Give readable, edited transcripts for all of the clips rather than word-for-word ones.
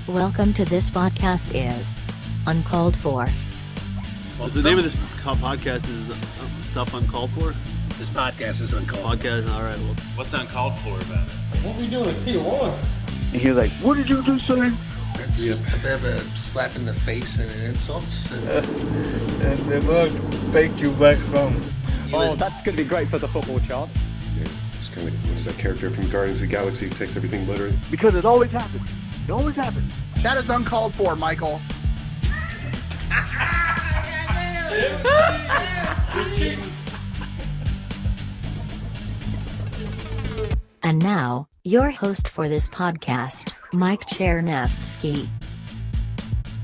Welcome to this podcast is Uncalled For. Well, the name of this podcast is Stuff Uncalled For? This podcast is uncalled for. Podcast, alright, well. What's uncalled for about it? What we doing, T1? And he's like, what did you just say? It's a bit of a slap in the face and an insult. And then look, thank you back home. Oh, that's going to be great for the football chant. Yeah, it's kind of like, what's that character from Guardians of the Galaxy who takes everything literally? Because it always happens. It always happens. That is uncalled for, Michael. And now, your host for this podcast, Mike Chernevsky.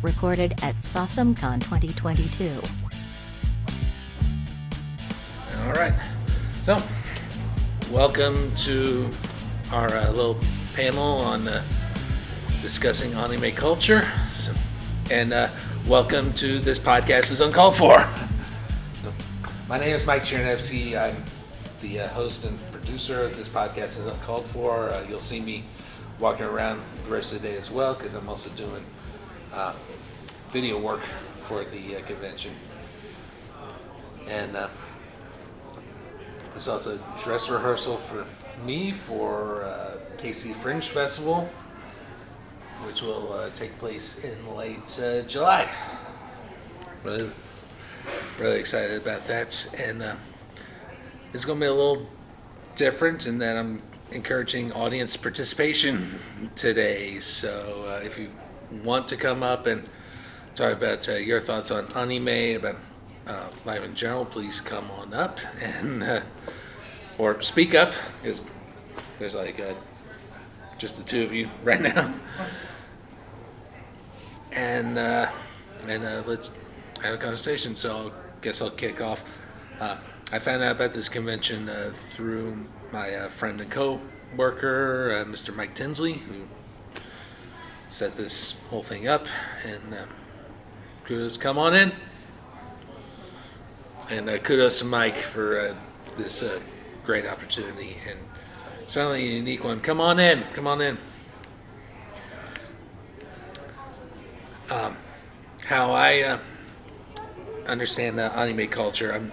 Recorded at Sausomecon 2022. All right. So, welcome to our little panel on discussing anime culture. And welcome to this podcast is uncalled for. My name is Mike Chernevsky. I'm the host and producer of this podcast is uncalled for. You'll see me walking around the rest of the day as well because I'm also doing video work for the convention. And this is also dress rehearsal for me for KC Fringe Festival, which will take place in late July. Really excited about that, and it's going to be a little different in that I'm encouraging audience participation today. So if you want to come up and talk about your thoughts on anime, about life in general, please come on up and or speak up, because there's like just the two of you right now. And let's have a conversation. So I guess I'll kick off. I found out about this convention through my friend and co-worker, Mr. Mike Tinsley, who set this whole thing up. And kudos, come on in. And kudos to Mike for this great opportunity, and certainly a unique one. Come on in. How I understand anime culture, I'm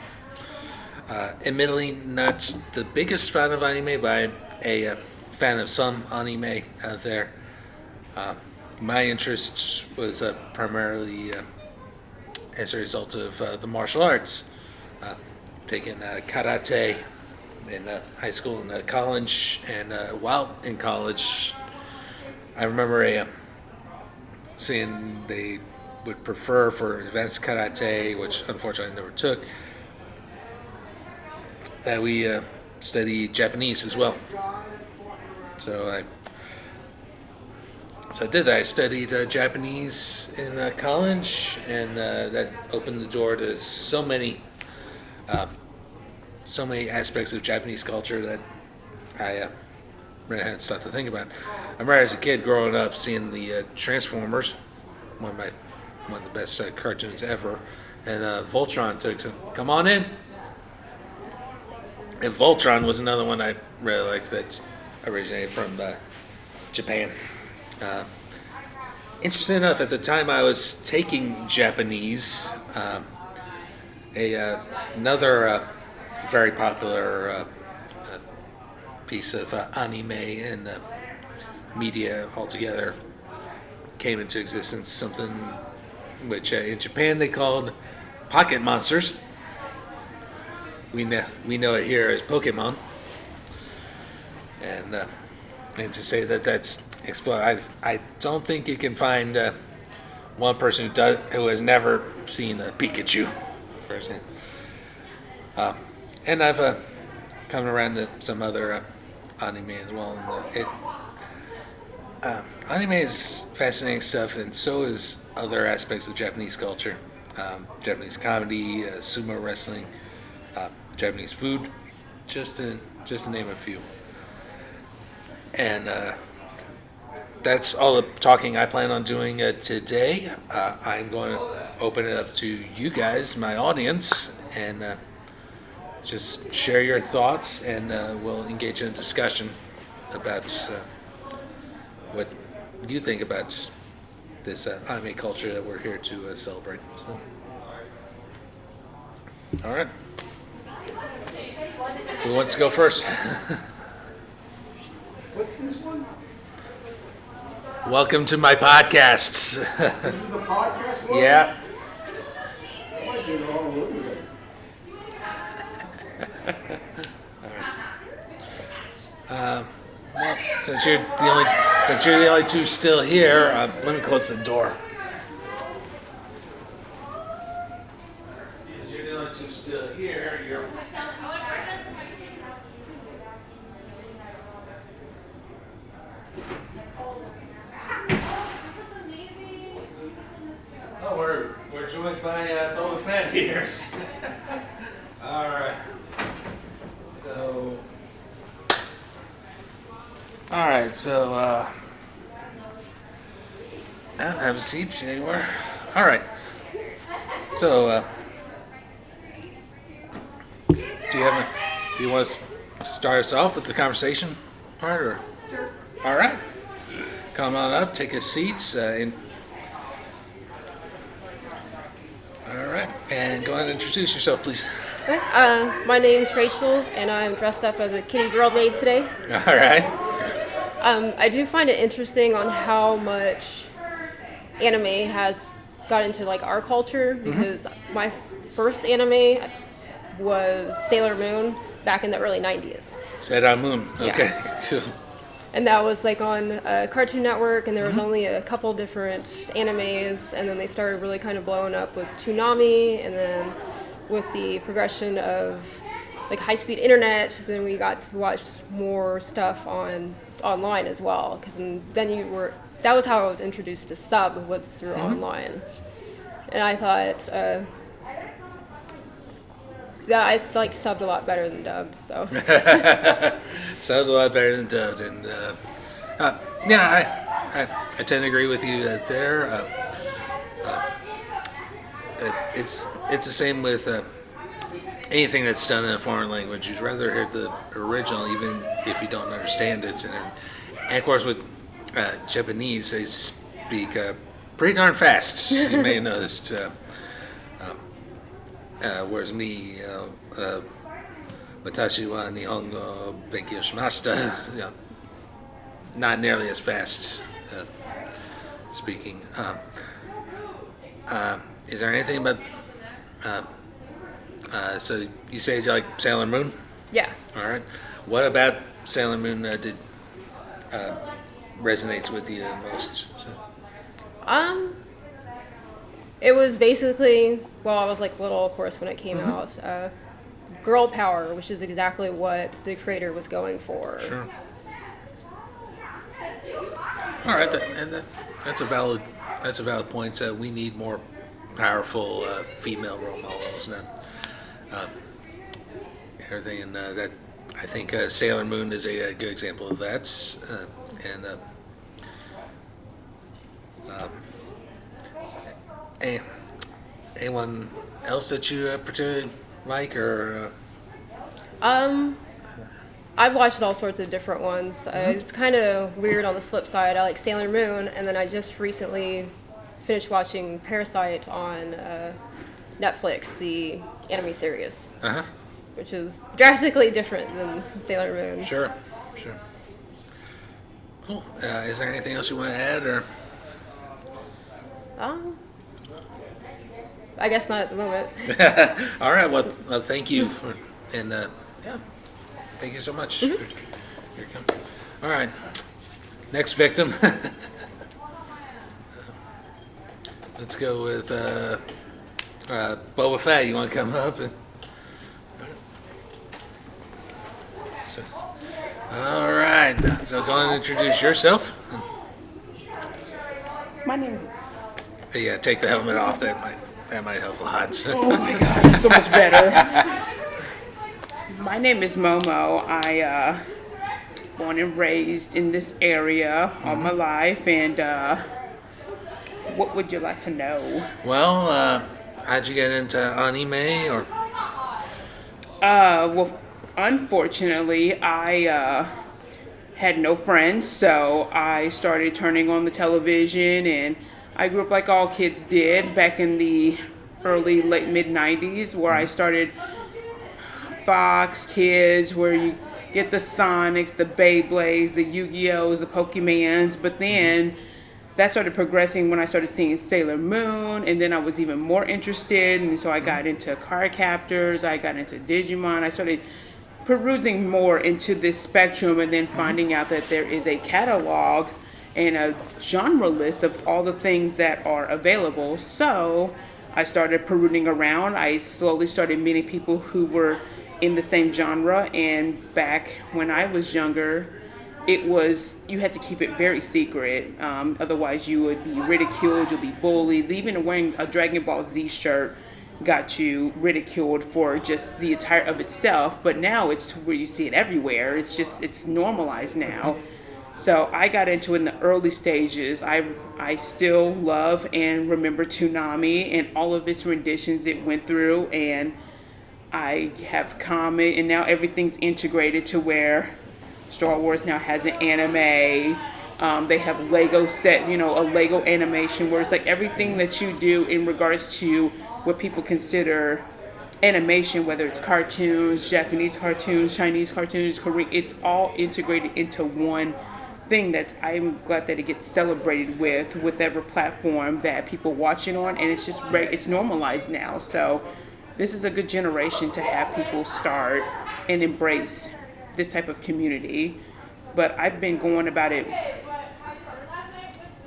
admittedly not the biggest fan of anime, but I'm a fan of some anime out there. My interest was primarily as a result of the martial arts, taking karate in high school and college, and while in college, I remember seeing they would prefer for advanced karate, which unfortunately I never took, that we study Japanese as well. So I did that. I studied Japanese in college, and that opened the door to so many aspects of Japanese culture that I really hadn't stopped to think about. I remember as a kid growing up seeing the Transformers, one of the best cartoons ever, and Voltron took some, come on in. And Voltron was another one I really liked that originated from Japan. Interesting enough, at the time I was taking Japanese, another very popular piece of anime and media altogether came into existence, something which in Japan they called pocket monsters. We know it here as Pokemon, and to say that that's exploded, I don't think you can find one person who has never seen a Pikachu, for example. And I've come around to some other anime as well. And anime is fascinating stuff, and so is other aspects of Japanese culture. Japanese comedy, sumo wrestling, Japanese food, just to name a few. And that's all the talking I plan on doing today. I'm going to open it up to you guys, my audience, and just share your thoughts, and we'll engage in a discussion about what you think about this anime culture that we're here to celebrate. So. All right. Who wants to go first? What's this one? Welcome to my podcasts. This is the podcast one? Yeah. I might be wrong with it. Well, since you're the only two still here, let me close the door. Since you're the only two still here, you're. Oh, we're joined by Boba Fett here. All right. So. All right, so I don't have seats anymore. All right, so do you want to start us off with the conversation part, or? Sure. All right, come on up, take a seat. All right, and go ahead and introduce yourself, please. My name's Rachel, and I'm dressed up as a kitty girl maid today. All right. I do find it interesting on how much anime has got into like our culture, because my first anime was Sailor Moon back in the early 90s. Sailor Moon. Okay. Yeah. Cool. And that was like on Cartoon Network, and there was only a couple different animes, and then they started really kind of blowing up with Toonami, and then with the progression of like high-speed internet, then we got to watch more stuff online as well, because then that was how I was introduced to sub, was through online. And I thought that I like subbed a lot better than dubbed, so. Sounds a lot better than dubbed, and I tend to agree with you there. It's the same with anything that's done in a foreign language. You'd rather hear the original, even if you don't understand it. And of course, with Japanese, they speak pretty darn fast. You may have noticed. Whereas me, watashi wa nihongo benkyou shimashita, not nearly as fast speaking. Is there anything about? So you say you like Sailor Moon? Yeah. All right. What about Sailor Moon did resonates with you most? It was basically, well, I was like little, of course, when it came out. Girl power, which is exactly what the creator was going for. Sure. All right, that's a valid point. We need more powerful female role models, and everything, and that I think Sailor Moon is a good example of that. Anyone else that you particularly like, or? I've watched all sorts of different ones. It's kind of weird on the flip side. I like Sailor Moon, and then I just recently finished watching Parasite on Netflix, the anime series, which is drastically different than Sailor Moon. Sure. Cool. Is there anything else you want to add, or? I guess not at the moment. All right. Well, thank you for, and thank you so much. Here you come. All right. Next victim. Let's go with Boba Fett. You want to come up? All right. So go ahead and introduce yourself. My name is. Yeah, take the helmet off. That might help a lot. Oh my God, it's so much better. My name is Momo. I born and raised in this area all my life, and what would you like to know? Well, how'd you get into anime, or? Well, unfortunately, I had no friends, so I started turning on the television, and I grew up like all kids did back in the late mid 90s, where I started Fox Kids, where you get the Sonics, the Beyblades, the Yu-Gi-Ohs, the Pokemans, but then that started progressing when I started seeing Sailor Moon, and then I was even more interested, and so I got into card captors, I got into Digimon, I started perusing more into this spectrum, and then finding out that there is a catalog and a genre list of all the things that are available. So I started perusing around. I slowly started meeting people who were in the same genre, and back when I was younger, you had to keep it very secret. Otherwise you would be ridiculed, you'll be bullied. Even wearing a Dragon Ball Z shirt got you ridiculed for just the attire of itself. But now it's to where you see it everywhere. It's normalized now. So I got into it in the early stages. I still love and remember Toonami and all of its renditions it went through, and I have Comet, and now everything's integrated to where Star Wars now has an anime. They have Lego set, a Lego animation, where it's like everything that you do in regards to what people consider animation, whether it's cartoons, Japanese cartoons, Chinese cartoons, Korean, it's all integrated into one thing that I'm glad that it gets celebrated with whatever platform that people watch it on, and it's normalized now. So this is a good generation to have people start and embrace this type of community. But I've been going about it,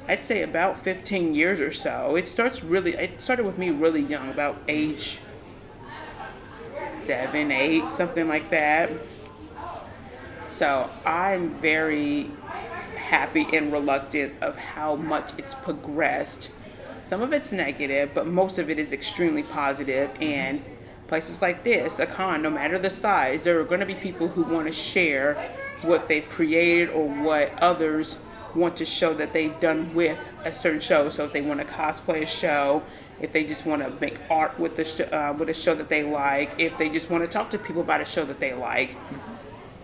I'd say about 15 years or so. It started with me really young, about age 7, 8, something like that. So I'm very happy and reluctant of how much it's progressed. Some of it's negative, but most of it is extremely positive. And places like this, a con, no matter the size, there are going to be people who want to share what they've created or what others want to show that they've done with a certain show. So if they want to cosplay a show, if they just want to make art with a show that they like, if they just want to talk to people about a show that they like,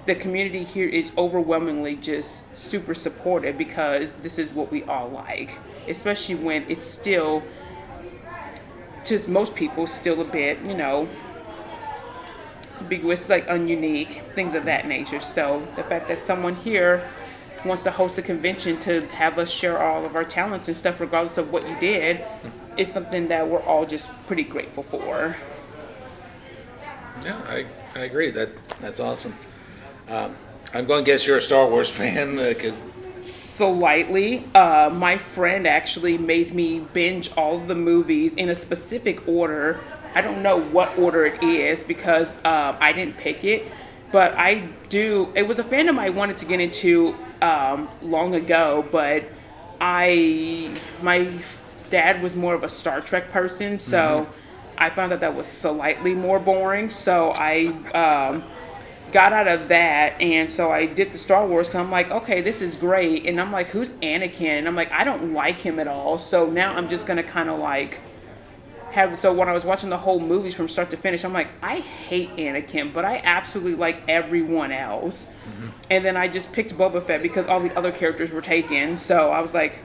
the community here is overwhelmingly just super supportive, because this is what we all like, especially when it's still, to most people, still a bit, ambiguous, like ununique, things of that nature. So the fact that someone here wants to host a convention to have us share all of our talents and stuff, regardless of what you did, is something that we're all just pretty grateful for. Yeah, I agree. That's awesome. I'm going to guess you're a Star Wars fan. Slightly. My friend actually made me binge all of the movies in a specific order. I don't know what order it is, because I didn't pick it, but I do. It was a fandom I wanted to get into long ago, but my dad was more of a Star Trek person, so I found that was slightly more boring. So I got out of that, and so I did the Star Wars, because I'm like, okay, this is great. And I'm like, who's Anakin? And I'm like, I don't like him at all. So now I'm just gonna kind of like so when I was watching the whole movies from start to finish, I'm like, I hate Anakin, but I absolutely like everyone else. And then I just picked Boba Fett because all the other characters were taken. So I was like,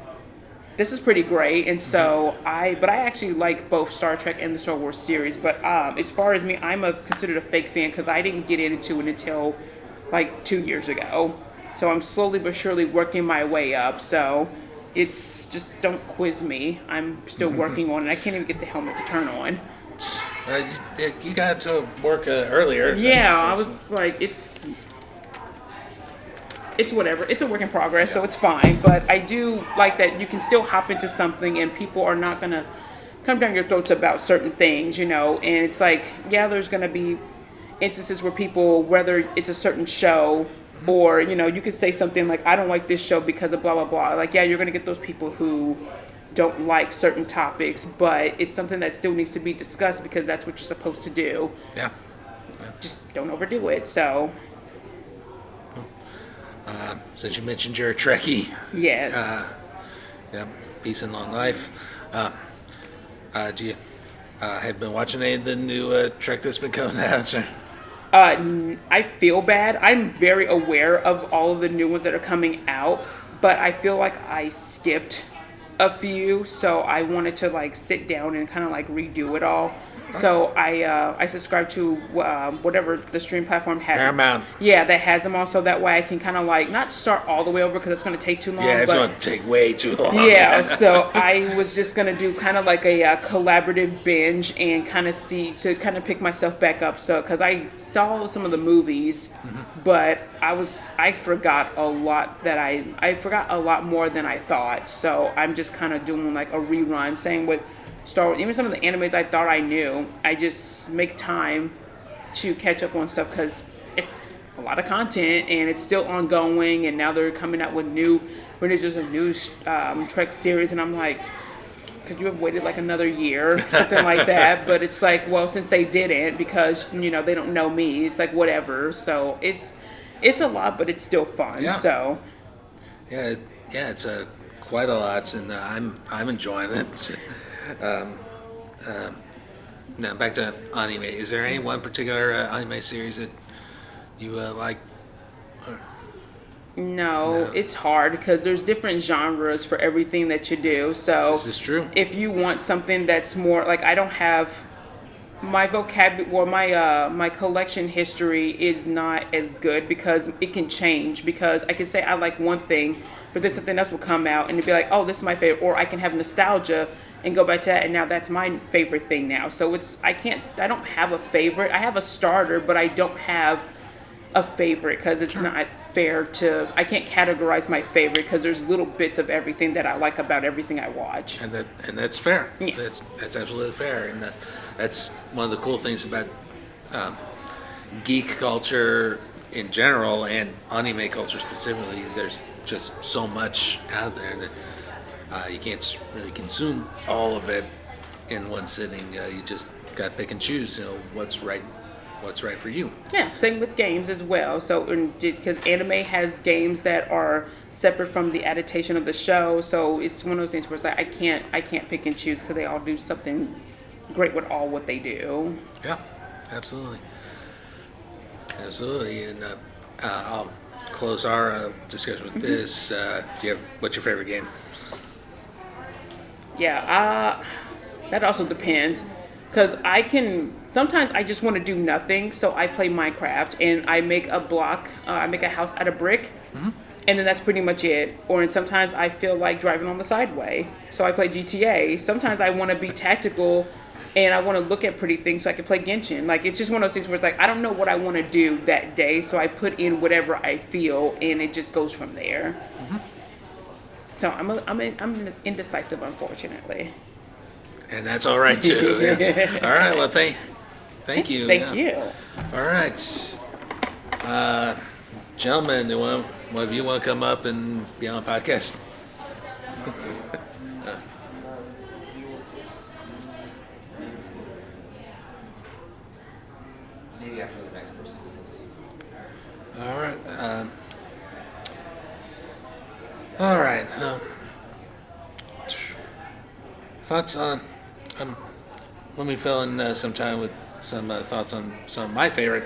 this is pretty great. And so I actually like both Star Trek and the Star Wars series. But as far as me, I'm considered a fake fan, because I didn't get into it until like 2 years ago. So I'm slowly but surely working my way up. So it's just, don't quiz me. I'm still working on it. I can't even get the helmet to turn on. You got to work earlier. Yeah, I was like, it's whatever. It's a work in progress, so it's fine. But I do like that you can still hop into something and people are not going to come down your throats about certain things, And it's like, yeah, there's going to be instances where people, whether it's a certain show or, you could say something like, I don't like this show because of blah, blah, blah. Like, yeah, you're going to get those people who don't like certain topics, but it's something that still needs to be discussed, because that's what you're supposed to do. Yeah. Just don't overdo it, so. Since you mentioned you're a Trekkie. Yes. Yeah, peace and long life. Do you have been watching any of the new Trek that's been coming out? I feel bad. I'm very aware of all of the new ones that are coming out, but I feel like I skipped a few, so I wanted to like sit down and kind of like redo it all. So I subscribe to whatever the stream platform has. Paramount. Yeah, that has them all, so that way I can kind of like not start all the way over because it's going to take too long. Yeah, it's but, going to take way too long. Yeah, so I was just going to do kind of like a collaborative binge and kind of pick myself back up. So because I saw some of the movies, but I forgot a lot that I forgot a lot more than I thought. So I'm just kind of doing like a rerun. Same with Star Wars, even some of the animes I thought I knew, I just make time to catch up on stuff because it's a lot of content and it's still ongoing. And now they're coming out with there's a new Trek series, and I'm like, could you have waited like another year, something like that? But it's like, well, since they didn't, because they don't know me, it's like whatever. So it's a lot, but it's still fun. Yeah. So It's quite a lot, and I'm enjoying it. Now back to anime. Is there any one particular anime series that you like? No, it's hard because there's different genres for everything that you do. So This is true. If you want something that's more like, I don't have my vocabulary or my collection history is not as good because it can change. Because I can say I like one thing, but then something else will come out and it'd be like, oh, this is my favorite, or I can have nostalgia and go back to that, and now that's my favorite thing now. So I don't have a favorite. I have a starter, but I don't have a favorite because it's not fair I can't categorize my favorite because there's little bits of everything that I like about everything I watch. And that's fair. Yeah. That's absolutely fair, and that's one of the cool things about geek culture in general and anime culture specifically. There's just so much out there that you can't really consume all of it in one sitting. You just got to pick and choose. What's right for you. Yeah, same with games as well. So because anime has games that are separate from the adaptation of the show, so it's one of those things where it's like I can't pick and choose because they all do something great with all what they do. Yeah, absolutely. And I'll close our discussion with this. What's your favorite game? Yeah, that also depends. Because sometimes I just want to do nothing, so I play Minecraft and I make a I make a house out of brick, and then that's pretty much it. And sometimes I feel like driving on the sideway, so I play GTA. Sometimes I want to be tactical and I want to look at pretty things, so I can play Genshin. Like, it's just one of those things where it's like, I don't know what I want to do that day, so I put in whatever I feel, and it just goes from there. So I'm indecisive, unfortunately. And that's all right too. Yeah. All right. Well, thank you. Thank you. All right, gentlemen, one of you want to come up and be on a podcast? Maybe after the next person. All right. All right. Thoughts on? Let me fill in some time with some thoughts on some of my favorite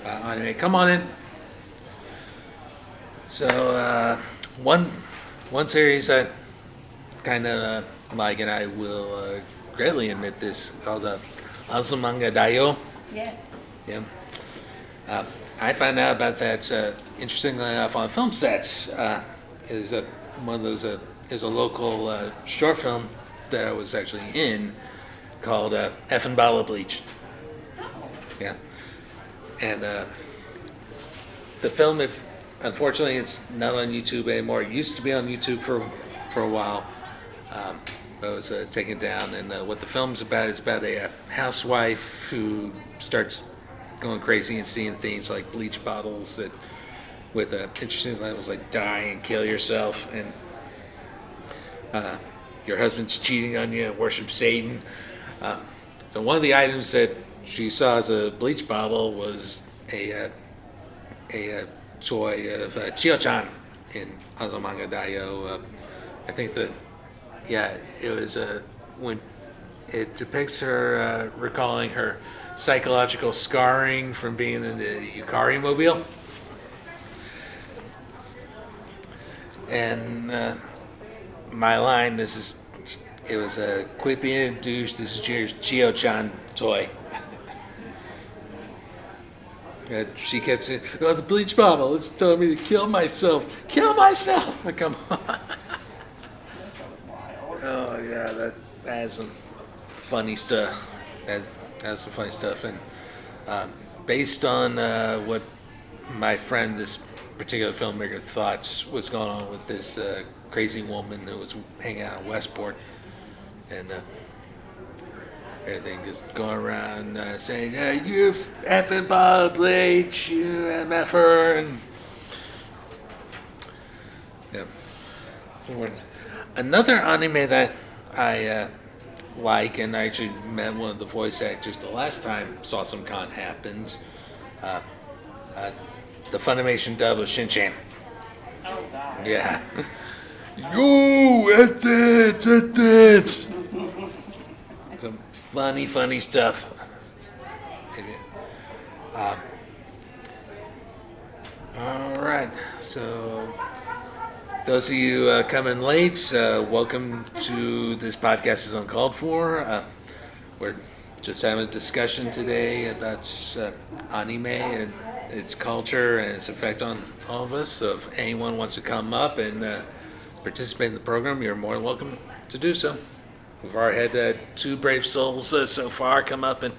anime. Come on in. So one series I kind of like, and I will greatly admit this, called Sausomecon Daio. Yeah. Yeah. I found out about that, interestingly enough, on film sets. Is one of those is a local short film that I was actually in, called Effin' Bottle of Bleach. Yeah. And the film, unfortunately it's not on YouTube anymore. It used to be on YouTube for a while. But it was taken down. And what the film's about is about a housewife who starts going crazy and seeing things like bleach bottles that with interesting levels like die and kill yourself, and your husband's cheating on you and worship Satan. So one of the items that she saw as a bleach bottle was a toy of Chio-chan in Sausomecon Daio. I think it was when it depicts her recalling her psychological scarring from being in the Yukari mobile. And my line. It was a quit being a douche. This is your Geo-chan toy. She kept saying, "No, the bleach bottle. It's telling me to kill myself. Kill myself." Come on. Oh yeah, that has some funny stuff. That has some funny stuff, and based on what my friend, this particular filmmaker, thought was going on with this crazy woman who was hanging out in Westport, and everything just going around saying, "You effing Bob Bleach, you MFer," and yeah. Another anime that I like, and I actually met one of the voice actors the last time Sausomecon happened. The Funimation dub of Shin-Chan. Oh God. Yeah. Yo, at that. Some funny stuff. All right. So, those of you coming late, welcome to this podcast is Uncalled For. We're just having a discussion today about anime and its culture and its effect on all of us. So if anyone wants to come up and participate in the program, you're more than welcome to do so. We've already had 2 brave souls so far come up and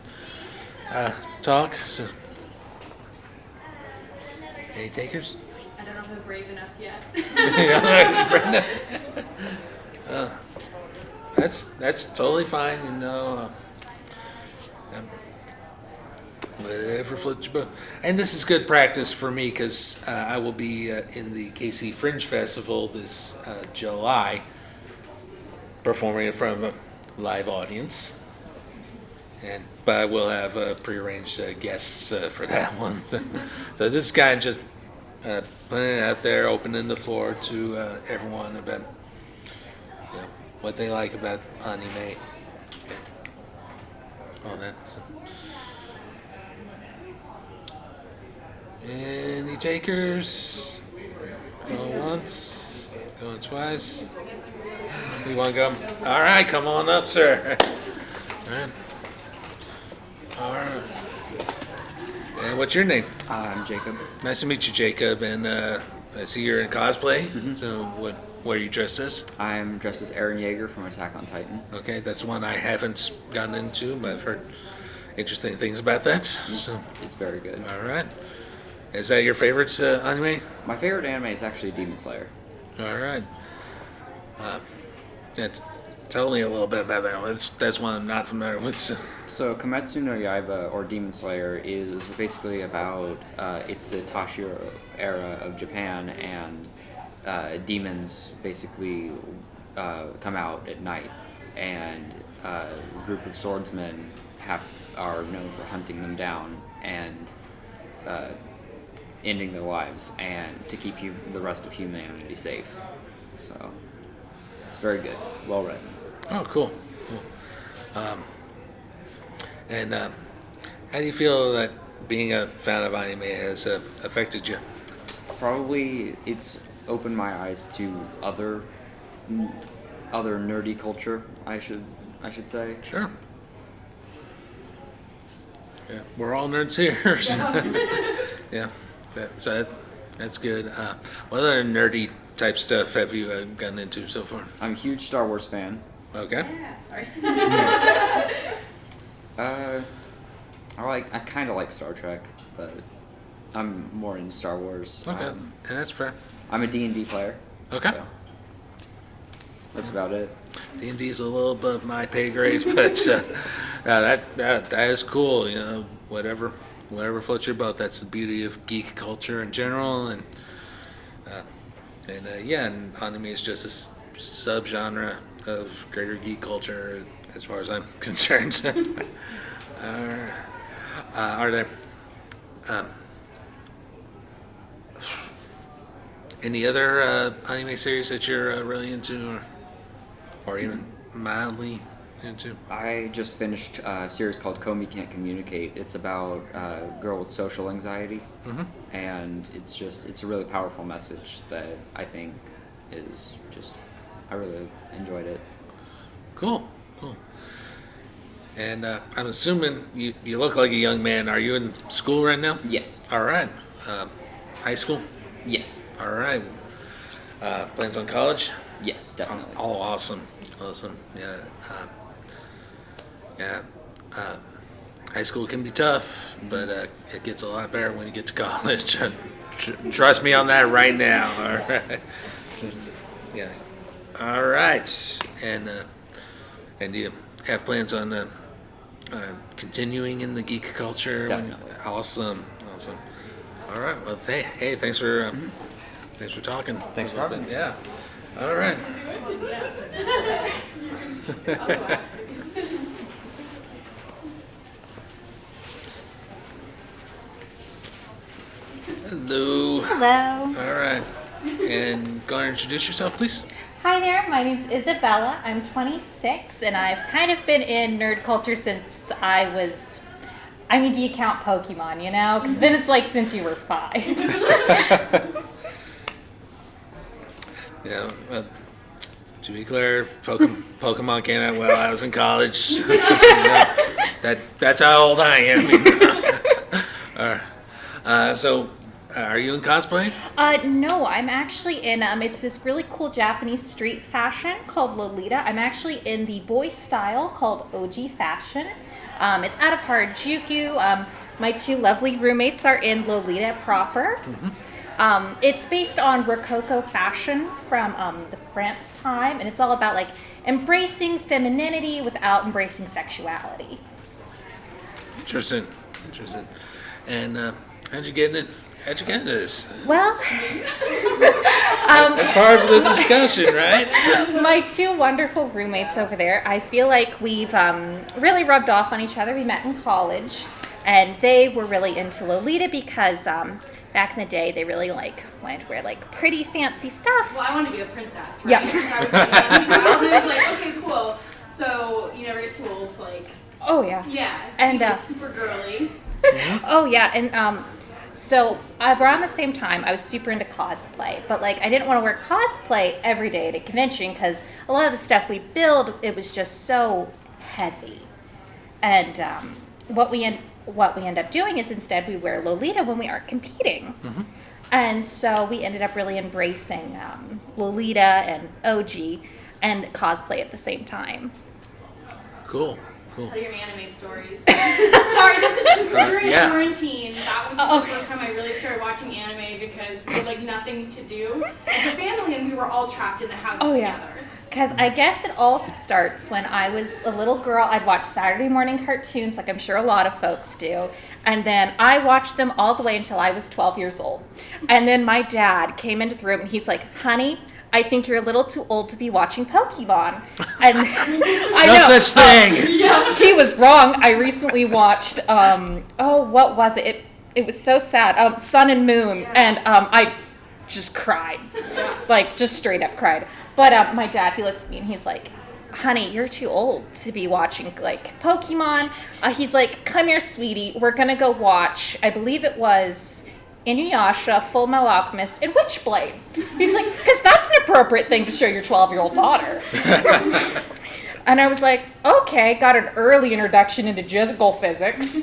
talk. So, any takers? I don't know if I'm brave enough yet. That's totally fine, whatever floats your boat. And this is good practice for me because I will be in the KC Fringe Festival this July, performing in front of a live audience. But I will have prearranged guests for that one. So this is kind of just putting it out there, opening the floor to everyone about what they like about anime and all that. So. Any takers? Going once, going twice. You want to go? All right, come on up, sir. All right. And what's your name? I'm Jacob. Nice to meet you, Jacob. And I see you're in cosplay. Mm-hmm. So what are you dressed as? I'm dressed as Eren Yeager from Attack on Titan. Okay, that's one I haven't gotten into, but I've heard interesting things about that. So it's very good. All right. Is that your favorite anime? My favorite anime is actually Demon Slayer. All right. Tell me a little bit about that one. That's one I'm not familiar with. So Kimetsu no Yaiba, or Demon Slayer, is basically about, it's the Tashiro era of Japan, and demons basically come out at night, and a group of swordsmen are known for hunting them down and ending their lives, and to keep the rest of humanity safe. So it's very good, well written. Oh, cool. And how do you feel that being a fan of anime has affected you? Probably it's opened my eyes to other nerdy culture, I should say. Sure. Yeah, we're all nerds here. So. Yeah, that's good. What other nerdy type stuff have you gotten into so far? I'm a huge Star Wars fan. Okay. Yeah, sorry. I kind of like Star Trek, but I'm more into Star Wars. Okay, and that's fair. I'm a D&D player. Okay. So that's about it. D&D is a little above my pay grades, but that is cool. You know, whatever floats your boat. That's the beauty of geek culture in general, and anime is just a subgenre of greater geek culture, as far as I'm concerned. Are there any other anime series that you're really into, or even mildly into? I just finished a series called Comey Can't Communicate. It's about a girl with social anxiety, and it's a really powerful message that I think is just I really enjoyed it. Cool. And I'm assuming you look like a young man. Are you in school right now? Yes. All right. High school? Yes. All right. Plans on college? Yes, definitely. Oh, awesome. Yeah. High school can be tough, but it gets a lot better when you get to college. Trust me on that right now. All right. Yeah. All right. And do you have plans on continuing in the geek culture? Definitely. Awesome. All right. Well, hey, thanks for talking. Thanks for having me. Yeah. All right. Hello. Hello. All right. And go ahead and introduce yourself, please. Hi there, my name's Isabella. I'm 26 and I've kind of been in nerd culture since do you count Pokemon, you know? Because then it's like since you were 5. Yeah. To be clear, Pokemon came out while I was in college. You know, that's how old I am. All right. So, are you in cosplay? No, I'm actually in, it's this really cool Japanese street fashion called Lolita. I'm actually in the boy style called OG fashion. It's out of Harajuku. My 2 lovely roommates are in Lolita proper. Mm-hmm. It's based on Rococo fashion from the France time, and it's all about like embracing femininity without embracing sexuality. Interesting. And how'd you get into this? Well, that's part of the discussion, right? My 2 wonderful roommates over there, I feel like we've really rubbed off on each other. We met in college, and they were really into Lolita because back in the day, they really wanted to wear pretty fancy stuff. Well, I wanted to be a princess, right? Yeah. So I was like, a young child, and I was like, okay, cool. So you never get too old to Oh yeah. Yeah. And super girly. Oh yeah, and so around the same time, I was super into cosplay, but I didn't want to wear cosplay every day at a convention because a lot of the stuff we build, it was just so heavy. And what we end up doing is instead we wear Lolita when we aren't competing. Mm-hmm. And so we ended up really embracing Lolita and OG and cosplay at the same time. Cool. Tell your anime stories. Sorry, this is during quarantine. That was the first time I really started watching anime because we had nothing to do as a family, and we were all trapped in the house together. Yeah. Because I guess it all starts when I was a little girl. I'd watch Saturday morning cartoons, like I'm sure a lot of folks do. And then I watched them all the way until I was 12 years old. And then my dad came into the room and he's like, honey, I think you're a little too old to be watching Pokemon. And no such thing. He was wrong. I recently watched, what was it? It was so sad. Sun and Moon. And I just cried. Just straight up cried. But my dad, he looks at me and he's like, honey, you're too old to be watching Pokemon. He's like, come here, sweetie. We're going to go watch, I believe it was Inuyasha, Full Metal Alchemist, and Witchblade. He's like, because that's an appropriate thing to show your 12-year-old daughter. And I was like, okay, got an early introduction into jiggle physics.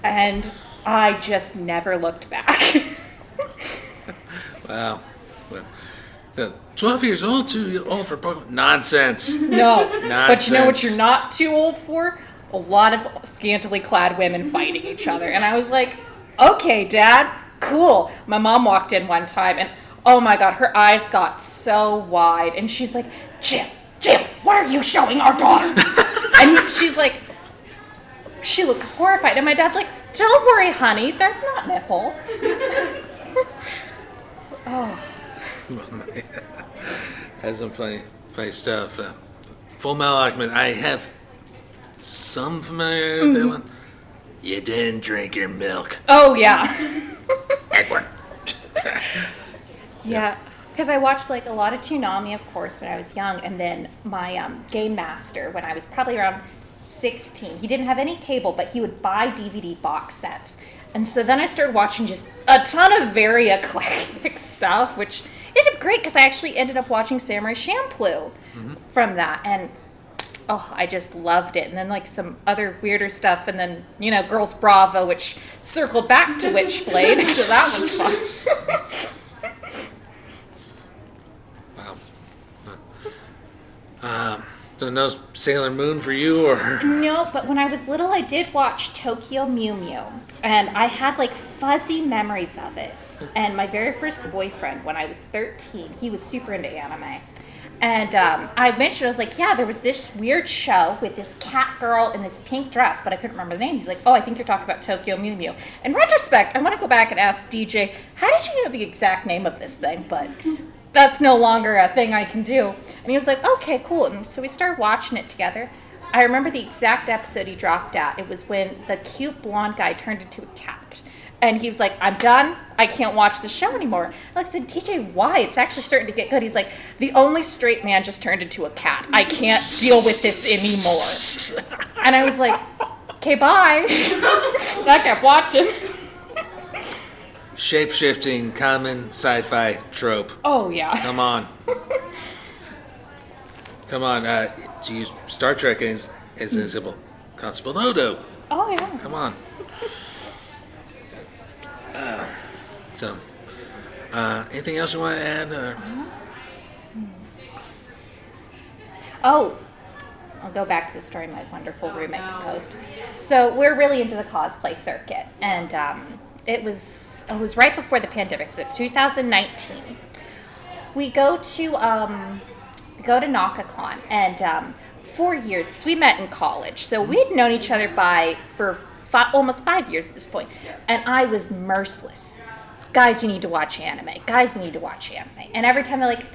And I just never looked back. Wow. Well, 12 years old, too old for Pokemon? Nonsense. No. Nonsense. But you know what you're not too old for? A lot of scantily clad women fighting each other. And I was like, okay, Dad, cool. My mom walked in one time and, oh my God, her eyes got so wide. And she's like, Jim, what are you showing our daughter? And she's like, she looked horrified. And my dad's like, don't worry, honey, there's not nipples. Oh. Has some funny stuff. Full Metal Alchemist, I have some familiarity with that one. You didn't drink your milk. Oh, yeah. Edward. Yeah, because I watched a lot of Toonami, of course, when I was young, and then my game master, when I was probably around 16, he didn't have any cable, but he would buy DVD box sets. And so then I started watching just a ton of very eclectic stuff, which ended up great because I actually ended up watching Samurai Champloo from that, and I just loved it. And then like some other weirder stuff, and then Girls Bravo, which circled back to Witchblade, so that was fun. Wow. So no Sailor Moon for you, or? No, but when I was little, I did watch Tokyo Mew Mew, and I had like fuzzy memories of it. And my very first boyfriend, when I was 13, he was super into anime. And I mentioned, I was like, yeah, there was this weird show with this cat girl in this pink dress, but I couldn't remember the name. He's like, oh, I think you're talking about Tokyo Mew Mew. In retrospect, I want to go back and ask DJ, how did you know the exact name of this thing? But that's no longer a thing I can do. And he was like, okay, cool. And so we started watching it together. I remember the exact episode he dropped at. It was when the cute blonde guy turned into a cat. And he was like, I'm done. I can't watch the show anymore. And I said, DJ, why? It's actually starting to get good. He's like, the only straight man just turned into a cat. I can't deal with this anymore. And I was like, okay, bye. And I kept watching. Shape-shifting, common sci-fi trope. Oh, yeah. Come on. Come on. To use Star Trek as an example. Constable Odo. Oh, yeah. Come on. Anything else you want to add? Or? Oh, I'll go back to the story my wonderful roommate composed. So we're really into the cosplay circuit, and it was right before the pandemic, so 2019. We go to NakaCon, and 4 years, because we met in college, so we'd known each other for almost 5 years at this point, and I was merciless. Guys, you need to watch anime. Guys, you need to watch anime. And every time they're like,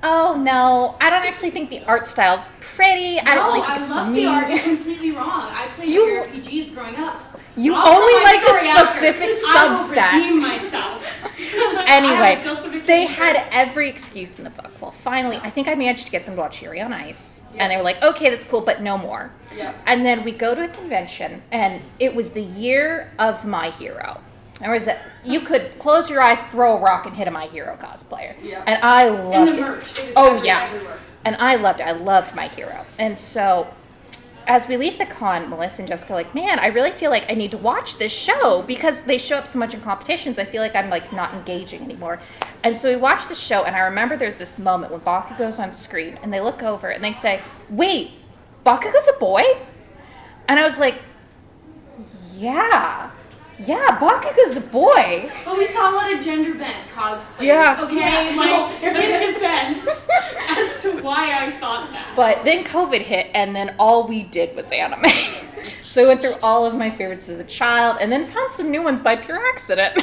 oh no, I don't actually think the art style's pretty. I don't really think it's love me. the art. You're completely wrong. I played RPGs growing up. You only like a specific subset. I will redeem myself. Anyway, they had every excuse in the book. Well, finally, I think I managed to get them to watch Yuri on Ice. Yes. And they were like, okay, that's cool, but no more. Yep. And then we go to a convention, and it was the year of My Hero. Or is it, you could close your eyes, throw a rock, and hit a My Hero cosplayer. Yep. And I loved it. And the merch. It was everywhere. And I loved it. I loved My Hero. And so as we leave the con, Melissa and Jessica are like, man, I really feel like I need to watch this show because they show up so much in competitions. I feel like I'm like not engaging anymore. And so we watch the show, and I remember there's this moment when Bakugo's on screen, and they look over and they say, wait, Bakugo's a boy? And I was like, yeah, Bakugo's a boy. But we saw a lot of gender bent cosplays. Yeah. Okay, like in defense as to why I thought that. But then COVID hit, and then all we did was anime. So I went through all of my favorites as a child, and then found some new ones by pure accident.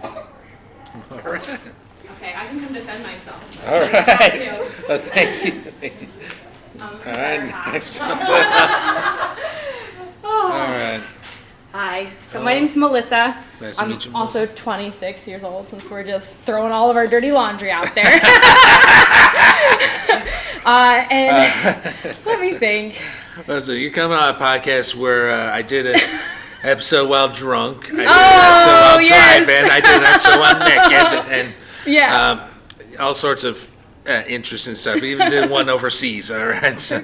All right. Okay, I can come defend myself. All right. Thank you. All right. Nice. All right. Hi. So my name's Melissa. Nice to meet you, I'm also 26 years old, since we're just throwing all of our dirty laundry out there. Let me think. So you're coming on a podcast where I did an episode while drunk. I did an episode while driving. I did an episode while naked. And all sorts of interesting stuff. We even did one overseas. All right. So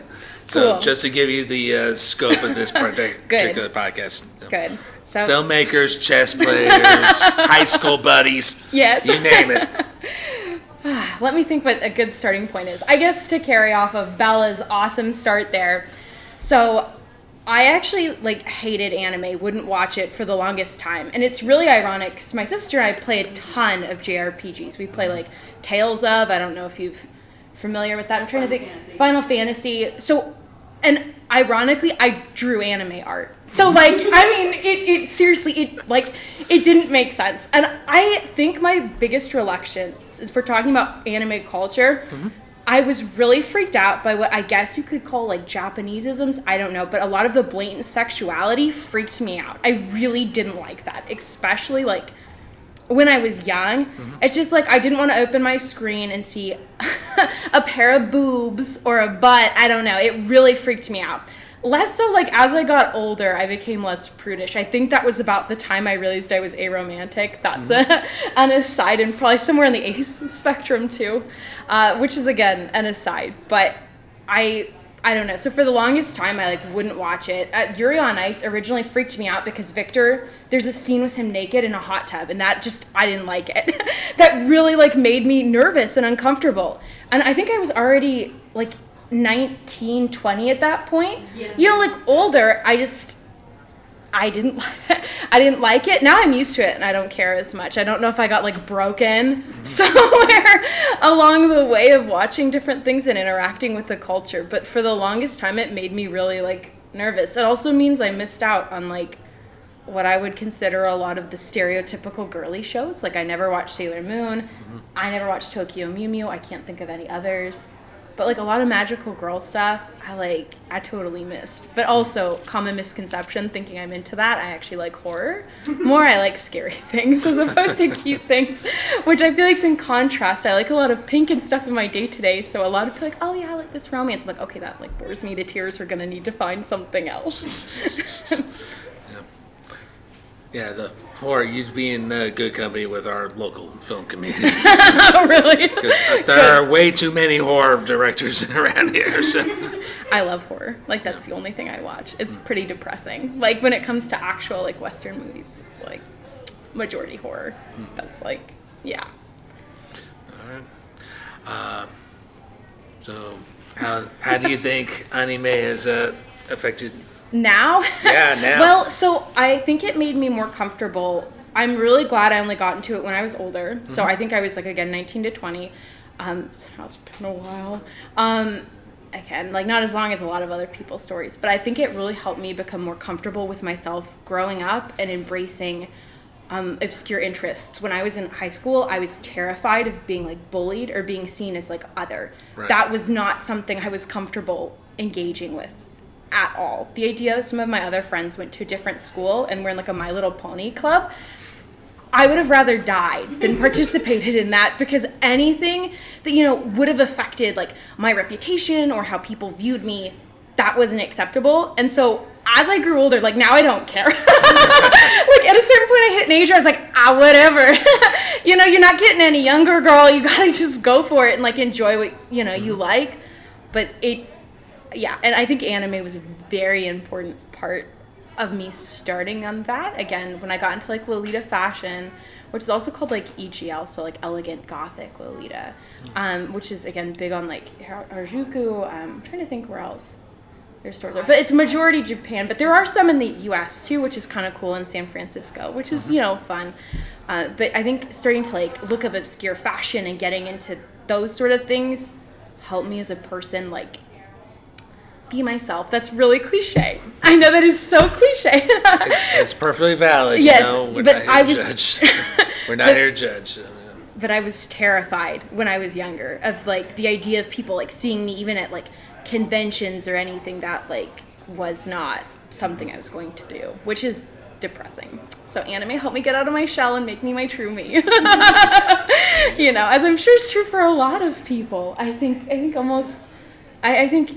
Cool. Just to give you the scope of this particular podcast. Good. So filmmakers, chess players, high school buddies. Yes. You name it. Let me think what a good starting point is. I guess to carry off of Bella's awesome start there. So I actually hated anime, wouldn't watch it for the longest time. And it's really ironic because my sister and I play a ton of JRPGs. We play Tales of, I don't know if you've familiar with that. I'm trying to think. Final Fantasy. So, and ironically, I drew anime art. So it seriously, it didn't make sense. And I think my biggest reluctance is for talking about anime culture. Mm-hmm. I was really freaked out by what I guess you could call Japaneseisms. I don't know, but a lot of the blatant sexuality freaked me out. I really didn't like that, especially when I was young. Mm-hmm. It's just I didn't want to open my screen and see a pair of boobs or a butt. I don't know. It really freaked me out. Less so, like, as I got older, I became less prudish. I think that was about the time I realized I was aromantic. That's an aside, and probably somewhere in the ace spectrum, too, which is, again, an aside. But I don't know. So for the longest time, I, like, wouldn't watch it. Yuri on Ice originally freaked me out because Victor, there's a scene with him naked in a hot tub, and that just, I didn't like it. That really, like, made me nervous and uncomfortable. And I think I was already, like, 19, 20 at that point. Yeah. You know, like, older, I didn't like it. Now I'm used to it and I don't care as much. I don't know if I got, like, broken somewhere along the way of watching different things and interacting with the culture. But for the longest time, it made me really, like, nervous. It also means I missed out on, like, what I would consider a lot of the stereotypical girly shows. Like, I never watched Sailor Moon. I never watched Tokyo Mew Mew. I can't think of any others. But, like, a lot of magical girl stuff, I totally missed. But also, common misconception, thinking I'm into that, I actually like horror. More, I like scary things as opposed to cute things, which I feel like is in contrast. I like a lot of pink and stuff in my day-to-day, so a lot of people are like, oh yeah, I like this romance. I'm like, okay, that, like, bores me to tears. We're going to need to find something else. Yeah, the horror, you'd be in good company with our local film community. Oh, really? There are way too many horror directors around here. So. I love horror. Like, that's the only thing I watch. It's pretty depressing. Like, when it comes to actual, like, Western movies, it's, like, majority horror. That's, like, yeah. All right. So, how do you think anime has affected... Now? Yeah, now. Well, so I think it made me more comfortable. I'm really glad I only got into it when I was older. So I think I was, like, again, 19 to 20. So now it's been a while. Again, like, not as long as a lot of other people's stories. But I think it really helped me become more comfortable with myself growing up and embracing obscure interests. When I was in high school, I was terrified of being, like, bullied or being seen as, like, other. Right. That was not something I was comfortable engaging with at all. The idea some of my other friends went to a different school and were in, like, a My Little Pony club. I would have rather died than participated in that, because anything that, you know, would have affected, like, my reputation or how people viewed me, that wasn't acceptable. And so as I grew older, like, now I don't care. Like, at a certain point I hit an age where I was like, whatever. You know, you're not getting any younger, girl. You gotta just go for it and, like, enjoy what, you know, you like. But yeah, and I think anime was a very important part of me starting on that. Again, when I got into, like, Lolita fashion, which is also called, like, EGL, so, like, elegant gothic Lolita, which is, again, big on, like, Harajuku. I'm trying to think where else their stores are. But it's majority Japan, but there are some in the U.S. too, which is kind of cool, in San Francisco, which is, you know, fun. But I think starting to, like, look up obscure fashion and getting into those sort of things helped me as a person, like, be myself. That's really cliche. I know that is so cliche. It's perfectly valid. Yes, you know? We're but not here to judge. We're not here to judge. But I was terrified when I was younger of, like, the idea of people, like, seeing me even at, like, conventions or anything that, like, was not something I was going to do, which is depressing. So anime helped me get out of my shell and make me my true me. You know, as I'm sure is true for a lot of people. I think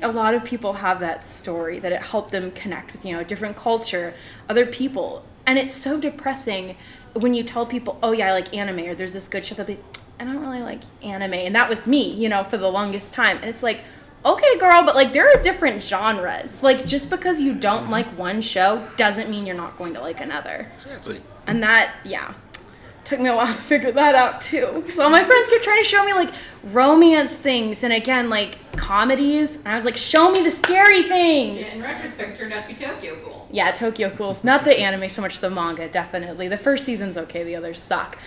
a lot of people have that story, that it helped them connect with, you know, a different culture, other people. And it's so depressing when you tell people, oh yeah, I like anime, or there's this good show, they'll be, I don't really like anime. And that was me, you know, for the longest time. And it's like, okay, girl, but, like, there are different genres. Like, just because you don't like one show doesn't mean you're not going to like another. Exactly. And that, yeah, took me a while to figure that out too. So all my friends kept trying to show me, like, romance things, and again, like, comedies. And I was like, show me the scary things. Yeah, in retrospect, turned out to be Tokyo Ghoul. Yeah, Tokyo Ghouls. Not the anime so much, the manga, definitely. The first season's okay, the others suck.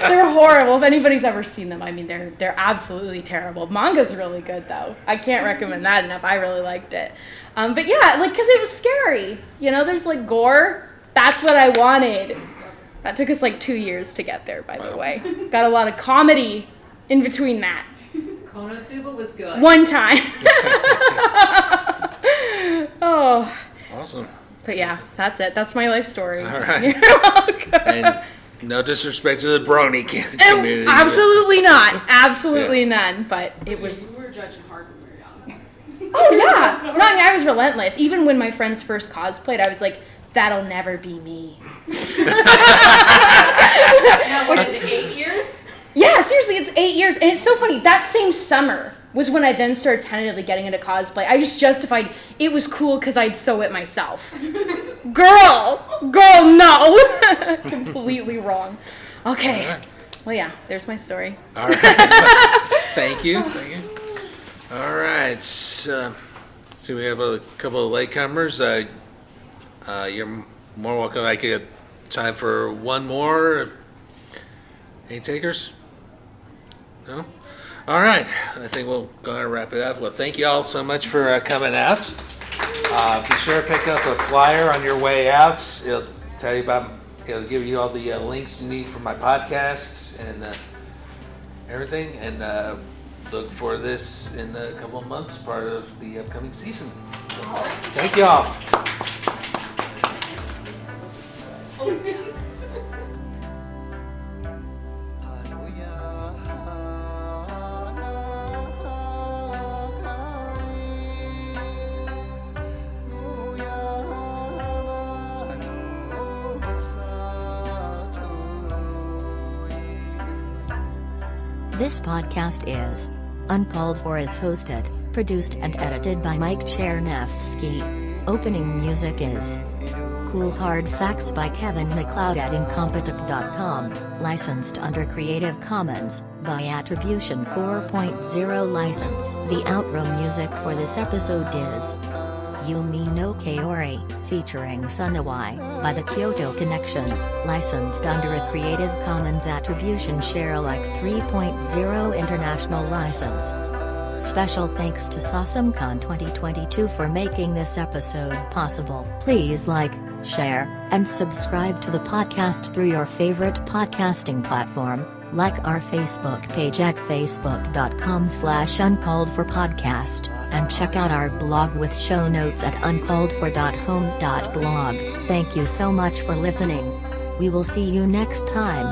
They're horrible. If anybody's ever seen them, I mean, they're absolutely terrible. Manga's really good, though. I can't recommend that enough. I really liked it. But yeah, like, because it was scary. You know, there's, like, gore. That's what I wanted. That took us, like, 2 years to get there, by the way. Got a lot of comedy in between that. Konosuba was good. One time. Oh. Awesome. But yeah, that's it. That's my life story. All right. You're welcome. And no disrespect to the brony community. Absolutely not. Absolutely none. But it was... We were judging hard when we were young. Oh yeah. No, I mean I was relentless. Even when my friends first cosplayed, I was like, that'll never be me. Now, what is it, 8 years? Yeah, seriously, it's 8 years. And it's so funny. That same summer was when I then started tentatively getting into cosplay. I just justified it was cool because I'd sew it myself. Girl, no. Completely wrong. Okay. All right. Well, yeah, there's my story. All right. Thank you. All right. So we have a couple of latecomers. You're more welcome. I could get time for one more. Any takers? No? All right. I think we'll go ahead and wrap it up. Well, thank you all so much for coming out. Be sure to pick up a flyer on your way out. It'll tell you about. It'll give you all the links you need for my podcast and everything. And look for this in a couple of months, part of the upcoming season. So, thank you all. This podcast is Uncalled For is hosted, produced and edited by Mike Chernevsky. Opening music is Cool Hard Facts by Kevin MacLeod at Incompetech.com, licensed under Creative Commons by Attribution 4.0 license. The outro music for this episode is Yumi no Kaori, featuring Sunawai, by the Kyoto Connection, licensed under a Creative Commons Attribution Share Alike 3.0 international license. Special thanks to Sausomecon 2022 for making this episode possible. Please like, share, and subscribe to the podcast through your favorite podcasting platform. Like our Facebook page at facebook.com/uncalledforpodcast, and check out our blog with show notes at uncalledfor.home.blog. Thank you so much for listening. We will see you next time.